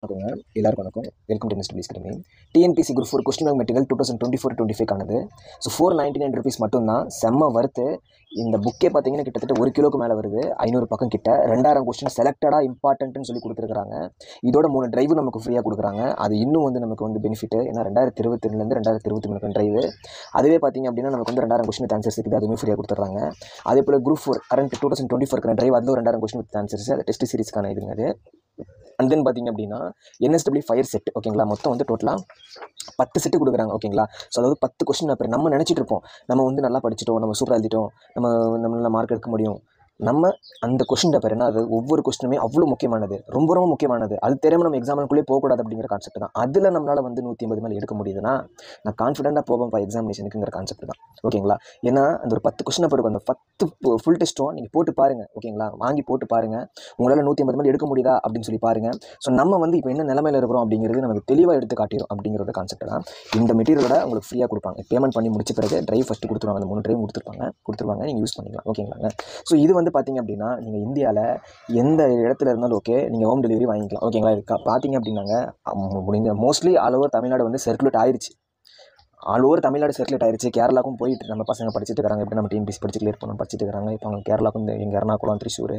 வணக்கங்க. எல்லாருக்கும் வணக்கம். வெல்கம் டு மிஸ்டர் பிஸ்கிரிமி. TNPSC group 4 question bank material 2024-25 ஆனது. ஸோ 499 rupees மட்டும்தான். செம்ம வறுத்து. இந்த புக்கே பார்த்தீங்கன்னா கிட்டத்தட்ட 1 கிலோக்கு மேலே வருது. 500 பக்கம் கிட்ட. 2000 கொஸ்டின் செலக்டடாக இம்பார்ட்டன்ட்னு சொல்லி கொடுத்துருக்காங்க. இதோட 3 டிரைவு நமக்கு ஃப்ரீயாக கொடுக்குறாங்க. அது இன்னும் வந்து நமக்கு வந்து பெனிஃபிட். ஏன்னா 2022 2023 டிரைவு. அதுவே பார்த்தீங்க அப்படின்னா நமக்கு வந்து 2000 கொஸ்டின் வித் ஆன்சர்ஸ் இருக்குது. அதுவுமே ஃப்ரீயாக கொடுத்துட்றாங்க. அதே போல் குரூப் 4 கரண்ட் 2024 டிரைவ் அதில் 2000 கொஸ்டின் வித் ஆன்சர்ஸ். அது டெஸ்ட் சீரிஸ்க்கான இதுங்க அது. அண்ட் தென் பார்த்தீங்க அப்படின்னா NSW ஃபயர் செட் ஓகேங்களா. மொத்தம் வந்து டோட்டலாக 10 செட்டு கொடுக்குறாங்க ஓகேங்களா. ஸோ அதாவது 10 கொஸ்டின் பேப்பர் நம்ம நினச்சிட்டு இருப்போம் நம்ம வந்து நல்லா படிச்சிட்டோம், நம்ம சூப்பராக எழுதிட்டோம், நம்ம நல்ல மார்க் எடுக்க முடியும். நம்ம அந்த கொஸ்டின் பேப்பர் என்ன, அது ஒவ்வொரு கொஸ்டினுமே அவ்வளோ முக்கியமானது, ரொம்ப ரொம்ப முக்கியமானது. அது தெரியாமல் நம்ம எக்ஸாமுக்குள்ளே போகக்கூடாது அப்படிங்கிற கான்செப்ட் தான். அதில் நம்மளால் வந்து 180 மேலே எடுக்க முடியுதுன்னா நான் கான்ஃபிடென்ட்டாக போவேன் எக்ஸாமினேஷனுக்குங்கிற கான்செப்ட் தான் ஓகேங்களா. ஏன்னா அந்த ஒரு 10 கொஸ்டின் பேப்பருக்கு அந்த 10 ஃபுல் டெஸ்ட்டும் நீங்கள் போட்டு பாருங்கள் ஓகேங்களா. வாங்கி போட்டு பாருங்கள், உங்களால் 180 மேலே எடுக்க முடியுதா அப்படின்னு சொல்லி பாருங்கள். ஸோ நம்ம வந்து இப்போ என்ன நிலமையில் இருக்கிறோம் அப்படிங்கிறது நமக்கு தெளிவாக எடுத்து காட்டிடும் அப்படிங்கிற கான்செப்ட் தான். இந்த மெட்டீரியலோட உங்களுக்கு ஃப்ரீயாக கொடுப்பாங்க. பேமெண்ட் பண்ணி முடிச்ச பிறகு டிரைவ் ஃபஸ்ட்டு கொடுத்துருவாங்க. அந்த 3 டிரைவ் கொடுத்துருவாங்க, நீங்கள் யூஸ் பண்ணிக்கலாம் ஓகேங்களாங்க. ஸோ இது வந்து பார்த்தீங்க அப்படின்னா நீங்கள் இந்தியாவில் எந்த இடத்துல இருந்தாலும் ஓகே, நீங்கள் ஹோம் டெலிவரி வாங்கிக்கலாம் ஓகேங்களா. இருக்கா பார்த்தீங்க அப்படின்னாங்க முடிஞ்ச மோஸ்ட்லி ஆல் ஓவர் தமிழ்நாடு வந்து சர்க்குலேட் ஆயிடுச்சு. ஆல் ஓவர் தமிழ்நாடு சர்க்குலேட் ஆயிடுச்சு. கேரளாவுக்கும் போயிட்டு நம்ம பசங்க படிச்சுட்டு இருக்காங்க. எப்படி நம்ம டிஎன்பிசி படிச்சு கிளியர் பண்ணணும் படிச்சுட்டு இருக்காங்க. இப்போ அவங்க கேரளாவுக்கும் எங்கள் எர்ணாகுளம், திரிசூர்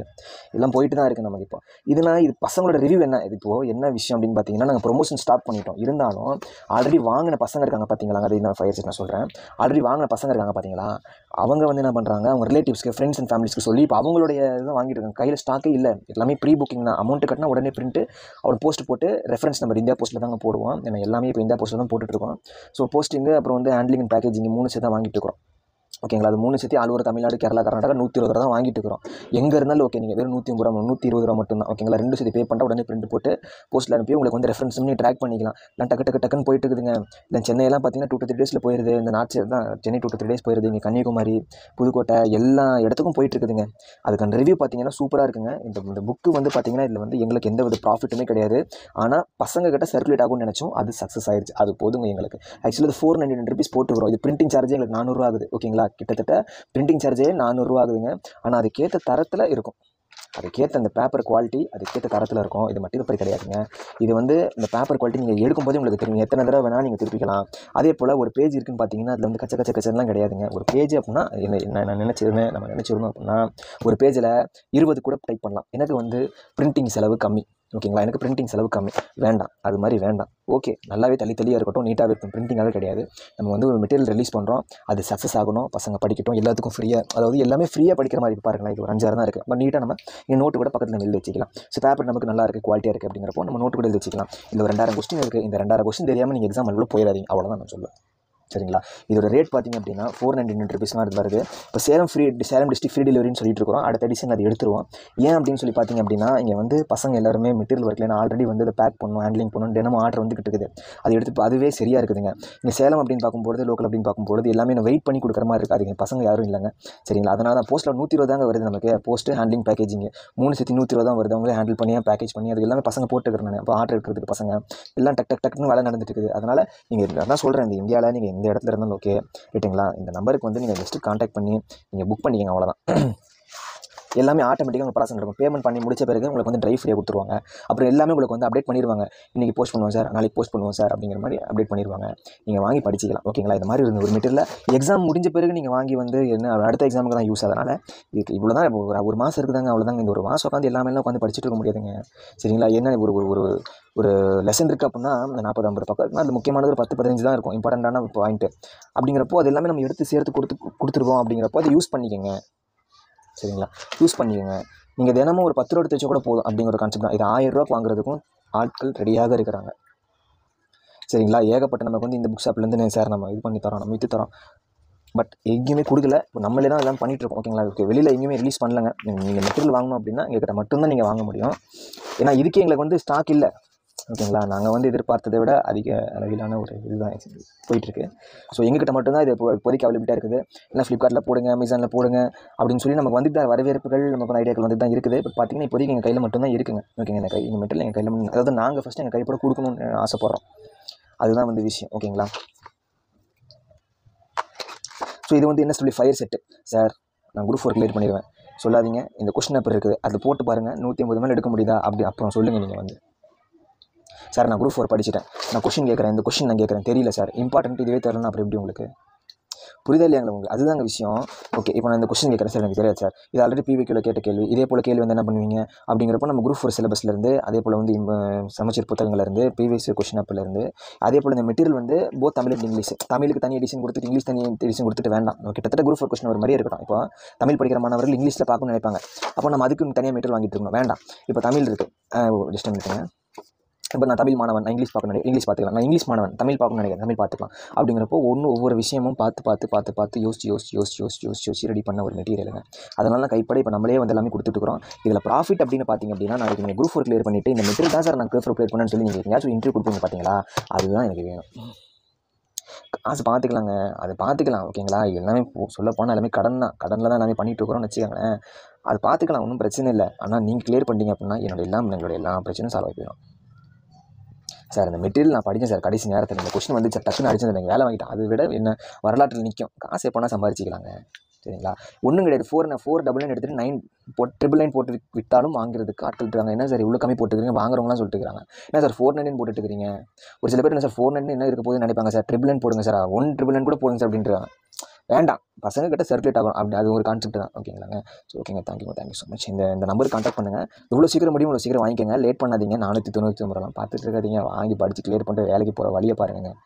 எல்லாம் போயிட்டு தான் இருக்குது நமக்கு. இது பசங்களோட ரிவ்யூ என்ன, இது இப்போது என்ன விஷயம் அப்படின்னு பார்த்தீங்கன்னா நாங்கள் ப்ரொமோஷன் ஸ்டாப் பண்ணிட்டோம். இருந்தாலும் ஆல்ரெடி வாங்கின பசங்க இருக்காங்க பார்த்தீங்களா, அது நான் ஃபயர் செட் நான் சொல்கிறேன். ஆல்ரெடி வாங்கின பசங்க இருக்காங்க பார்த்தீங்களா, அவங்க வந்து என்ன பண்ணுறாங்க, அவங்க ரிலேட்டிவ்ஸ்க்கு ஃப்ரெண்ட்ஸ் அண்ட் ஃபேமிலிஸ்க்கு சொல்லி இப்போ அவங்களுடைய இதை வாங்கிட்டு இருக்காங்க. கையில் ஸ்டாக்கே இல்லை, எல்லாமே ப்ரீ புக்கிங் தான். அமௌண்ட் கட்டினா உடனே பிரிண்ட்டு அவன் போஸ்ட் போட்டு ரெஃபரன்ஸ் நம்பர் இந்தியா போஸ்ட்டில் தாங்க போடுவோம். ஏன்னா எல்லாமே இப்போ இந்தியா போஸ்ட்டில் தான் போட்டுட்ருக்கோம். ஸோ போஸ்டிங்கு அப்புறம் வந்து ஹேண்ட்லிங் அண்ட் பேக்கேஜிங் 3 சேர்த்து தான் வாங்கிட்டு இருக்கிறோம் ஓகேங்களா. அது 3 சேர்த்து ஆல் ஓவர் தமிழ்நாடு, கேரளா, கர்நாடகா 120 ரூபா தான் வாங்கிட்டு இருக்கிறோம். எங்கே இருந்தாலும் ஓகே, நீங்கள் வெறும் 150 ரூபா 120 ரூபா மட்டும்தான் ஓகேங்களா. 2 சேர்த்து பே பண்ணிட்டு உடனே பிரிண்ட் போட்டு போஸ்ட்டில் அனுப்பி உங்களுக்கு வந்து ரெஃபரன்ஸ் பண்ணி ட்ராக் பண்ணிக்கலாம். நான் டக்குன்னு போயிட்டு இருக்குதுங்க. இல்லை சென்னையெல்லாம் பார்த்தீங்கன்னா 2 to 3 டேஸில் போயிடுது. இந்த நாட் சைடு தான் சென்னை 2 to 3 டேஸ் போயிடுது. இங்கே கன்னியாகுமரி, புதுக்கோட்டை எல்லா இடத்துக்கும் போயிட்டு இருக்குதுங்க. அதுக்கான ரிவ்யூ பார்த்தீங்கன்னா சூப்பராக இருக்குங்க. இந்த புக்கு வந்து பார்த்தீங்கன்னா இதில் வந்து எங்களுக்கு எந்த வித ப்ராஃபிட்டுமே கிடையாது. ஆனால் பசங்க கிட்ட சர்க்குலேட் ஆகும்னு நினச்சோம், அது சக்ஸஸ் ஆயிடுச்சு. அது போதுங்க எங்களுக்கு. ஆக்சுவலி அது 499 rupees போட்டுக்கிறோம். இது பிரிண்டிங் சார்ஜே எங்களுக்கு 400 ரூபா ஆகுது ஓகேங்களா. கிட்டத்தட்ட பிரிண்டிங் சார்ஜே 400 ரூபா ஆகுதுங்க. ஆனால் அதுக்கேற்ற தரத்தில் இருக்கும். அதுக்கேற்ற அந்த பேப்பர் குவாலிட்டி அதுக்கேற்ற தரத்தில் இருக்கும். இது மட்டும் பேப்பர் கிடையாதுங்க. இது வந்து இந்த பேப்பர் குவாலிட்டி நீங்கள் எடுக்கும்போது உங்களுக்கு தெரியும். எத்தனை தடவை வேணால் நீங்கள் திருப்பிக்கலாம். அதே போல் ஒரு பேஜ் இருக்குன்னு பார்த்தீங்கன்னா அதில் வந்து கச்சலாம் கிடையாதுங்க. ஒரு பேஜ் அப்படின்னா நான் நினச்சிருந்தோம் அப்படின்னா ஒரு பேஜில் 20 கூட டைப் பண்ணலாம். எனக்கு வந்து பிரிண்டிங் செலவு கம்மி ஓகேங்களா. எனக்கு பிரிண்டிங் செலவு கம்மி வேண்டாம், அது மாதிரி வேண்டாம். ஓகே, நல்லாவே தள்ளியாக இருக்கட்டும், நீட்டாகவே இருக்கும். பிரிண்டிங்காகவே கிடையாது. நம்ம வந்து ஒரு மெட்டீரியல் ரிலீஸ் பண்ணுறோம், அது சக்ஸஸ் ஆகணும், பசங்க படிக்கட்டும், எல்லாத்துக்கும் ஃப்ரீயாக, அதாவது எல்லாமே ஃப்ரீயாக படிக்கிற மாதிரி பாருங்களேன். இது ஒரு 5-6 தான் இருக்குது. பட் நீட்டாக நம்ம என் நோட்டு கூட பக்கத்தில் எழுதி வச்சுக்கலாம். ஸோ பேப்பர் நமக்கு நல்லா இருக்குது, குவாலிட்டியாக இருக்குது அப்படிங்கிறப்போ நம்ம நோட்டு கூட எழுதி வச்சுக்கலாம். இல்லை ஒரு 2000 கொஸ்டின் இருக்குது, இந்த 2000 கொஸ்டின் தெரியாமல் நீங்கள் எக்ஸாம் உள்ள போயிடாதீங்க, அவ்வளோதான் நான் சொல்லுவேன் சரிங்களா. இதோட ரேட் பார்த்தீங்க அப்படின்னா 499 rupees அது வருது. இப்போ சேலம் டிஸ்ட்ரிக்ட் ஃப்ரீ டெலிவரின்னு சொல்லிட்டு இருக்கிறோம். அடுத்த எடிஷன் அது எடுத்துருவோம். ஏன் அப்படின்னு சொல்லி பார்த்தீங்க அப்படின்னா இங்கே வந்து பசங்க எல்லாருமே மெட்டீரியல் ஒர்க்கில் ஆல்ரெடி வந்து அதை பேக் பண்ணணும், ஹேண்ட்லிங் பண்ணணும், தினமும் ஆர்டர் வந்துகிட்டு இருக்குது. அது எடுத்து அதுவே சரியாக இருக்குதுங்க. இங்கே சேலம் அப்படின்னு பார்க்கும்போது, லோக்கல் அப்படின்னு பார்க்கும்போது எல்லாமே நான் வெயிட் பண்ணி கொடுக்குற மாதிரி இருக்குது. அதுங்க பசங்க யாரும் இல்லைங்க சரிங்களா. அதனால தான் போஸ்ட்டில் 120 தாங்க வருது நமக்கு. போஸ்ட்டு ஹேண்ட்லிங் பேக்கேஜிங் 3 சேர்த்து 120 தான் வருது. அவங்களே ஹேண்டில் பண்ணி பேக்கேஜ் பண்ணி அது எல்லாமே பசங்க போட்டுக்கிறேன். நான் அப்போ ஆர்டர் எடுக்கிறதுக்கு பசங்க எல்லாம் டக்குன்னு வேலை நடந்துட்டு இருக்குது. அதனால் நீங்கள் அதான் சொல்கிறேன், இந்த இந்தியாவில் நீங்கள் எந்த இடத்துல இருந்தாலும் ஓகே ரைட்டுங்களா. இந்த நம்பருக்கு வந்து நீங்கள் ஜஸ்ட்டு காண்டாக்ட் பண்ணி நீங்கள் புக் பண்ணிக்கங்க, அவ்வளோதான். எல்லாமே ஆட்டோமேட்டிக்காக உங்கள் ப்ராசஸ் நடக்கும். பேமெண்ட் பண்ணி முடிச்ச பிறகு உங்களுக்கு வந்து ட்ரைவ் ஃப்ரீயாக கொடுத்துருவாங்க. அப்புறம் எல்லாமே உங்களுக்கு வந்து அப்டேட் பண்ணிடுவாங்க. இன்றைக்கி போஸ்ட் பண்ணுவோம் சார், நாளைக்கு போஸ்ட் பண்ணுவோம் சார் அப்படிங்கிற மாதிரி அப்டேட் பண்ணிடுவாங்க. நீங்கள் வாங்கி படிச்சிக்கலாம் ஓகேங்களா. இந்த மாதிரி ஒரு மெட்டீரியல் எக்ஸாம் முடிஞ்ச பிறகு நீங்கள் வாங்கி வந்து என்ன அடுத்த எக்ஸாமுக்கு தான் யூஸ். அதனால் இதுக்கு இவ்வளோ தான். ஒரு மாதம் இருக்குதாங்க, அவ்வளோதாங்க. இந்த ஒரு மாதம் உட்காந்து எல்லாமே உட்காந்து படிச்சுட்டு இருக்க முடியாதுங்க சரிங்களா. என்ன ஒரு லெசன் இருக்குது அப்படின்னா 40-50 பக்கம், அது முக்கியமானது ஒரு 10-15 தான் இருக்கும், இம்பார்ட்டண்ட்டான பாயிண்ட்டு. அப்படிங்கிறப்போ அது எல்லாமே நம்ம எடுத்து சேர்த்து கொடுத்துருவோம். அப்படிங்கிறப்போ அதை யூஸ் பண்ணிக்கோங்க சரிங்களா. யூஸ் பண்ணிக்கோங்க. நீங்கள் தினமும் ஒரு 10 ரூபா எடுத்து வச்சு கூட போதும் அப்படிங்கிற கான்செப்ட் தான். இது 1000 ரூபா வாங்குறதுக்கும் ஆட்கள் ரெடியாக இருக்கிறாங்க சரிங்களா. ஏகப்பட்ட நமக்கு வந்து இந்த புக் ஷாப்லேருந்து சார் நம்ம இது பண்ணி தரோம், நம்ம விற்று தரோம், பட் எங்கேயுமே கொடுக்கல. இப்போ நம்மளே தான் எல்லாம் பண்ணிகிட்ருக்கோம் ஓகேங்களா. ஓகே, வெளியில் எங்கேயுமே ரிலீஸ் பண்ணலங்க. நீங்கள் மெட்டீரியல் வாங்கணும் அப்படின்னா எங்கள்கிட்ட மட்டும்தான் நீங்கள் வாங்க முடியும். ஏன்னா இதுக்கே எங்களுக்கு வந்து ஸ்டாக் இல்லை ஓகேங்களா. நாங்கள் வந்து எதிர்பார்த்ததை விட அதிக அளவிலான ஒரு இதுதான் போயிட்டுருக்கு. ஸோ எங்ககிட்ட மட்டும்தான் இது இப்போதைக்கு அவைலபிளாக இருக்குது. இல்லை ஃப்ளிப்கார்ட்டில் போடுங்க, அமேசானில் போடுங்க அப்படின்னு சொல்லி நமக்கு வந்துட்டு தான் வரவேற்புகள், நமக்கு ஐடியாக்கள் வந்து தான் இருக்குது. பட் பார்த்தீங்கன்னா இப்போதைக்கு எங்கள் கையில் மட்டும்தான் இருக்குங்க ஓகேங்க. எங்கள் மெட்டீரியல் எங்கள் கையில், அதாவது நாங்கள் ஃபஸ்ட்டு எங்கள் கைப்பட கொடுக்கணும்னு ஆசைப்பட்றோம். அதுதான் வந்து விஷயம் ஓகேங்களா. ஸோ இது வந்து NSW ஃபயர் செட்டு சார், நான் குரூப் 4 கிளியர் பண்ணிடுவேன் சொல்லாதீங்க. இந்த கொஸ்டின் பேப்பர் இருக்குது, அதில் போட்டு பாருங்கள், 150 மேலே எடுக்க முடியுதா அப்படி அப்புறம் சொல்லுங்கள். நீங்கள் வந்து சார் நான் குரூப் 4 படிச்சிட்டேன், நான் கொஷின் கேட்குறேன், இந்த கொஷின் நான் கேட்குறேன், தெரியல சார், இம்பார்ட்டன்ட் இதுவே தெரியலன்னா அப்புறம் எப்படி உங்களுக்கு புரியுதா இல்லையாங்களா உங்களுக்கு? அதுதாங்க விஷயம். ஓகே, இப்போ நான் இந்த கொஸ்டின் கேட்குறேன் சார், எனக்கு தெரியாது சார், இது ஆல்ரெடி பிவிக்யூவில் கேட்ட கேள்வி, இதே போல் கேள்வி வந்து என்ன பண்ணுவீங்க அப்படிங்கிறப்ப நம்ம குரூப் 4 சிலபஸ்லேருந்து, அதே போல் வந்து சமச்சீர் புத்தகங்கள்லேருந்து, ப்ரீவியஸ் கொஷின் அப்பிலேருந்து, அதே போல் இந்த மெட்டீரியல் வந்து போத் தமிழ் அண்ட் இங்கிலீஷ், தமிழுக்கு தனி எடிஷன் கொடுத்துட்டு இங்கிலீஷ் தனி எடிஷன் கொடுத்துட்டு வேண்டாம். கிட்டத்தட்ட குரூப் 4 கொஸ்டின் ஒரு மாதிரியே இருக்கட்டும். இப்போ தமிழ் படிக்கிற மாணவர்கள் இங்கிலீஷில் பார்க்கணும்னு நினைப்பாங்க, அப்போ நம்ம அதுக்கு தனியாக மெட்டீரியல் வாங்கிட்டு இருக்கணும், வேண்டாம். இப்போ தமிழ் இருக்குது, ஜஸ்ட் நினைக்கிறேன். இப்போ நான் தமிழ் மாணவன், நான் இங்கிலீஷ் பார்க்கணும், இங்கிலீஷ் பார்த்துக்கலாம். நான் இங்கிலீஷ் மாணவன், தமிழ் பார்க்கணும்னு நினைக்கிறேன், தமிழ் பார்த்துக்கலாம். அப்படிங்கிறப்போ ஒவ்வொரு விஷயமும் பார்த்து யோசிச்சு ரெடி பண்ண ஒரு மெட்டீரியலுங்க. அதனால கைப்பட இப்போ நம்மளே வந்து எல்லாமே கொடுத்துட்டுருக்கோம். இதில் ப்ராஃபிட் அப்படின்னு பார்த்தீங்க அப்படின்னா, நாளைக்கு நீங்கள் குரூப் 4 கிளியர் பண்ணிவிட்டு இந்த மெட்டீரியல் தான் சார் நான் குரூப் 4 கிளியர் பண்ணேன்னு சொல்லி நீங்கள் எங்கேயாச்சும் இன்டர்வியூ கொடுப்பீங்க பார்த்தீங்களா, அதுதான் எனக்கு வேணும். காசு பார்த்துக்கலாங்க, அது பார்த்துக்கலாம், ஓகேங்களா. எல்லாமே சொல்லப்போனால் எல்லாமே கடனில் தான் எல்லாமே பண்ணிகிட்டு இருக்கிறோம்னு வச்சுக்கோங்களேன். அது பார்த்துக்கலாம், ஒன்றும் பிரச்சனை இல்லை. ஆனால் நீங்கள் கிளியர் பண்ணிட்டீங்க அப்படின்னா எங்களோட எல்லா பிரச்சனையும் சால்வ் ஆகி போயிடும். சார் இந்த மெட்டீரியல் நான் படித்தேன் சார், கடைசி நேரத்தில் இந்த கொஸ்டின் வந்து சார் டக்குன்னு அடிச்சு எனக்கு வேலை வாங்கிட்டேன், அதை விட என்ன வரலாற்றில் நிற்கும், காசு எப்போனா சம்பாரிச்சிக்கலாங்க, சரிங்களா. ஒன்றும் கிடையாது. 499 எடுத்துகிட்டு 999 போட்டு விட்டாலும் வாங்குறதுக்கு ஆட்கள் இருக்காங்க. என்ன சார் இவ்வளோ கம்மி போட்டுக்கிறீங்க, வாங்குறவங்களாம் சொல்லிட்டு இருக்காங்க. என்ன சார் 499 போட்டுட்டு இருக்கிறீங்க, ஒரு சில பேர் என்ன சார் 499 என்ன இருக்க போகுதுன்னு நினைப்பாங்க. சார் 999 போடுங்க சார், 199 கூட போடுங்க சார் அப்படின்றாங்க. வேண்டாம், பசங்க கிட்ட சர்க்குலேட் ஆகும், அப்படி அது ஒரு கான்செப்ட் தான், ஓகேங்களாங்க. ஸோ ஓகேங்க, தேங்க்யூ ஸோ மச். இந்த நம்பருக்கு கான்டாக்ட் பண்ணுங்கள், எவ்வளோ சீக்கிரம் முடியும் இவ்வளோ சீக்கிரம் வாங்கிக்கோங்க, லேட் பண்ணாதீங்க. 499 ரூபாலாம் பார்த்துட்டு இருக்காதீங்க, வாங்கி படித்து கிளியர் பண்ணிட்டு வேலைக்கு போகிற வழியை பாருங்கள்.